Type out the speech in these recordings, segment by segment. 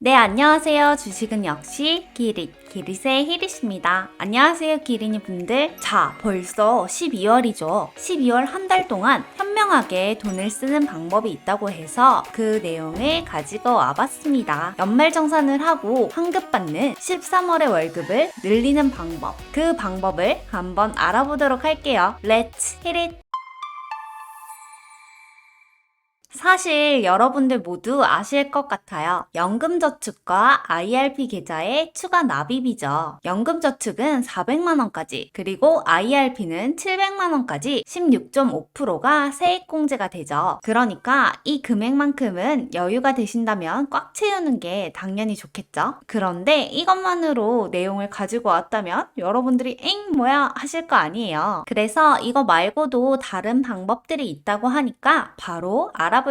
네, 안녕하세요. 주식은 역시 기릿의 히릿입니다. 안녕하세요, 기린이 분들. 자, 벌써 12월이죠. 12월 한 달 동안 현명하게 돈을 쓰는 방법이 있다고 해서 그 내용을 가지고 와봤습니다. 연말정산을 하고 환급받는 13월의 월급을 늘리는 방법. 그 방법을 한번 알아보도록 할게요. Let's hit it! 사실 여러분들 모두 아실 것 같아요. 연금저축과 IRP 계좌의 추가 납입이죠. 연금저축은 400만원까지, 그리고 IRP는 700만원까지 16.5%가 세액공제가 되죠. 그러니까 이 금액만큼은 여유가 되신다면 꽉 채우는 게 당연히 좋겠죠. 그런데 이것만으로 내용을 가지고 왔다면 여러분들이 뭐야 하실 거 아니에요. 그래서 이거 말고도 다른 방법들이 있다고 하니까 바로 알아볼게요.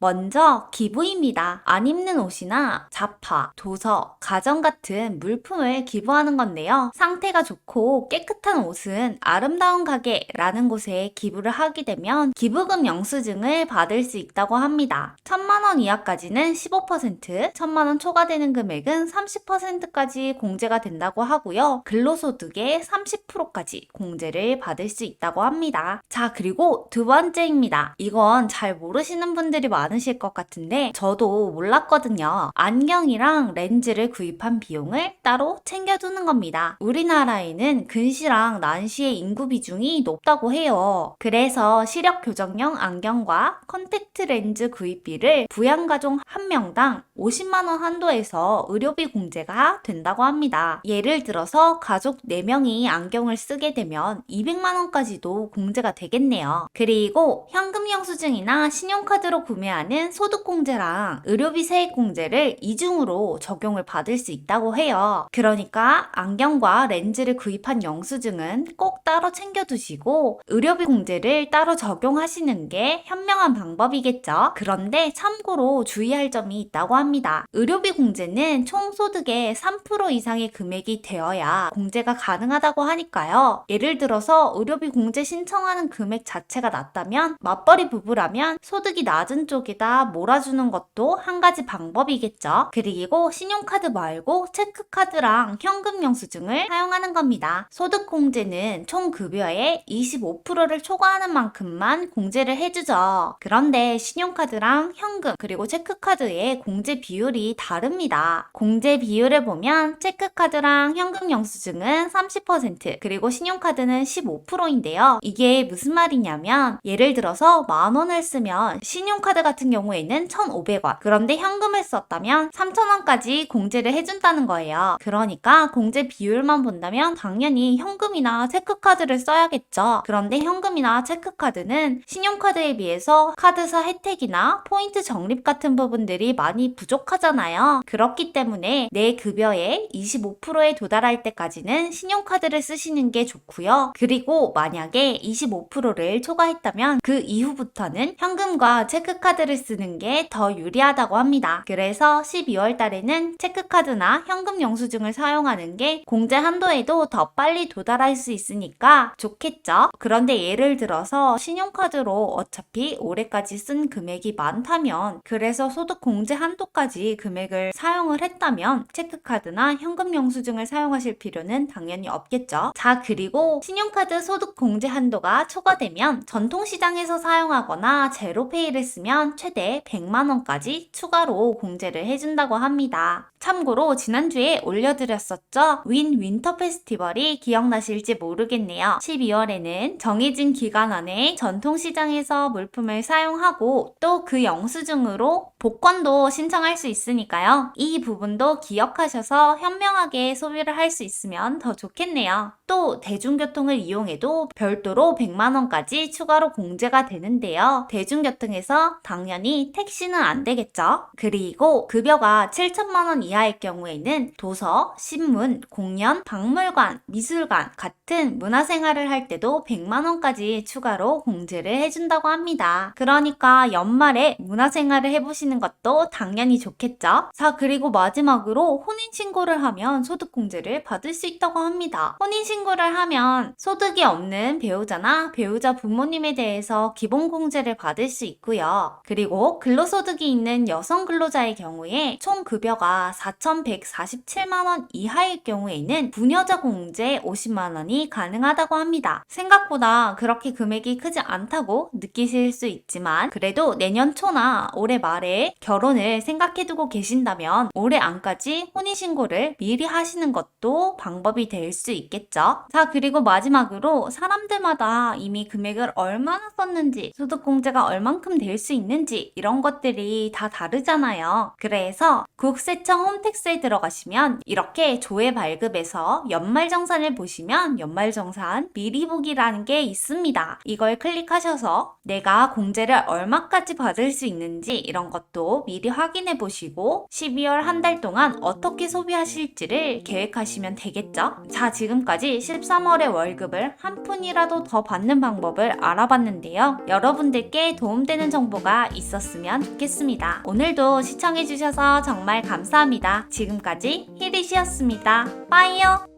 먼저 기부입니다. 안 입는 옷이나 잡화, 도서, 가전 같은 물품을 기부하는 건데요. 상태가 좋고 깨끗한 옷은 아름다운 가게라는 곳에 기부를 하게 되면 기부금 영수증을 받을 수 있다고 합니다. 1000만원 이하까지는 15%, 1000만원 초과되는 금액은 30%까지 공제가 된다고 하고요. 근로소득의 30%까지 공제를 받을 수 있다고 합니다. 자, 그리고 두 번째입니다. 이건 잘 모르시는 분들이 많으실 것 같은데 저도 몰랐거든요. 안경이랑 렌즈를 구입한 비용을 따로 챙겨두는 겁니다. 우리나라에는 근시랑 난시의 인구 비중이 높다고 해요. 그래서 시력 교정용 안경과 컨택트 렌즈 구입비를 부양가족 한 명당 50만원 한도에서 의료비 공제가 된다고 합니다. 예를 들어서 가족 4명이 안경을 쓰게 되면 200만원까지도 공제가 되겠네요. 그리고 현금 영수증이나 신용카드로 구매하는 소득공제랑 의료비 세액공제를 이중으로 적용을 받을 수 있다고 해요. 그러니까 안경과 렌즈를 구입한 영수증은 꼭 따로 챙겨두시고 의료비 공제를 따로 적용하시는 게 현명한 방법이겠죠. 그런데 참고로 주의할 점이 있다고 합니다. 의료비 공제는 총소득의 3% 이상의 금액이 되어야 공제가 가능하다고 하니까요. 예를 들어서 의료비 공제 신청하는 금액 자체가 낮다면 맞벌이 부부라면 소득이 낮은 쪽에다 몰아주는 것도 한 가지 방법이겠죠. 그리고 신용카드 말고 체크카드랑 현금 영수증을 사용하는 겁니다. 소득 공제는 총 급여의 25%를 초과하는 만큼만 공제를 해주죠. 그런데 신용카드랑 현금 그리고 체크카드의 공제 비율이 다릅니다. 공제 비율을 보면 체크카드랑 현금 영수증은 30% 그리고 신용카드는 15%인데요. 이게 무슨 말이냐면 예를 들어서 10,000원을 쓰면 신용카드 같은 경우에는 1,500원 그런데 현금을 썼다면 3,000원까지 공제를 해준다는 거예요. 그러니까 공제 비율만 본다면 당연히 현금이나 체크카드를 써야겠죠. 그런데 현금이나 체크카드는 신용카드에 비해서 카드사 혜택이나 포인트 적립 같은 부분들이 많이 부족하잖아요. 그렇기 때문에 내 급여의 25%에 도달할 때까지는 신용카드를 쓰시는 게 좋고요. 그리고 만약에 25%를 초과했다면 그 이후부터는 현금과 체크카드를 쓰는 게 더 유리하다고 합니다. 그래서 12월 달에는 체크카드나 현금 영수증을 사용하는 게 공제 한도에도 더 빨리 도달할 수 있으니까 좋겠죠? 그런데 예를 들어서 신용카드로 어차피 올해까지 쓴 금액이 많다면 그래서 소득 공제 한도까지 금액을 사용을 했다면 체크카드나 현금 영수증을 사용하실 필요는 당연히 없겠죠. 자, 그리고 신용카드 소득 공제 한도가 초과되면 전통시장에서 사용하거나 제로페이를 쓰면 최대 100만원까지 추가로 공제를 해준다고 합니다. 참고로 지난주에 올려드렸었죠? 윈터 페스티벌이 기억나실지 모르겠네요. 12월에는 정해진 기간 안에 전통시장에서 물품을 사용하고 또 그 영수증으로 복권도 신청할 수 있으니까요. 이 부분도 기억하셔서 현명하게 소비를 할 수 있으면 더 좋겠네요. 또 대중교통을 이용해도 별도로 100만원까지 추가로 공제가 되는데요. 대중교통에서 당연히 택시는 안 되겠죠. 그리고 급여가 7천만원 이하 이하일 경우에는 도서, 신문, 공연, 박물관, 미술관 같은 문화생활을 할 때도 100만 원까지 추가로 공제를 해준다고 합니다. 그러니까 연말에 문화생활을 해보시는 것도 당연히 좋겠죠? 자, 그리고 마지막으로 혼인신고를 하면 소득공제를 받을 수 있다고 합니다. 혼인신고를 하면 소득이 없는 배우자나 배우자 부모님에 대해서 기본공제를 받을 수 있고요. 그리고 근로소득이 있는 여성 근로자의 경우에 총 급여가 4,147만 원 이하일 경우에는 부녀자 공제 50만 원이 가능하다고 합니다. 생각보다 그렇게 금액이 크지 않다고 느끼실 수 있지만 그래도 내년 초나 올해 말에 결혼을 생각해두고 계신다면 올해 안까지 혼인신고를 미리 하시는 것도 방법이 될 수 있겠죠. 자, 그리고 마지막으로 사람들마다 이미 금액을 얼마나 썼는지, 소득공제가 얼만큼 될 수 있는지 이런 것들이 다 다르잖아요. 그래서 국세청 홈택스에 들어가시면 이렇게 조회 발급에서 연말정산을 보시면 연말정산 미리 보기라는 게 있습니다. 이걸 클릭하셔서 내가 공제를 얼마까지 받을 수 있는지 이런 것도 미리 확인해 보시고 12월 한 달 동안 어떻게 소비하실지를 계획하시면 되겠죠? 자, 지금까지 13월의 월급을 한 푼이라도 더 받는 방법을 알아봤는데요. 여러분들께 도움되는 정보가 있었으면 좋겠습니다. 오늘도 시청해주셔서 정말 감사합니다. 지금까지 히리시였습니다. 빠이요!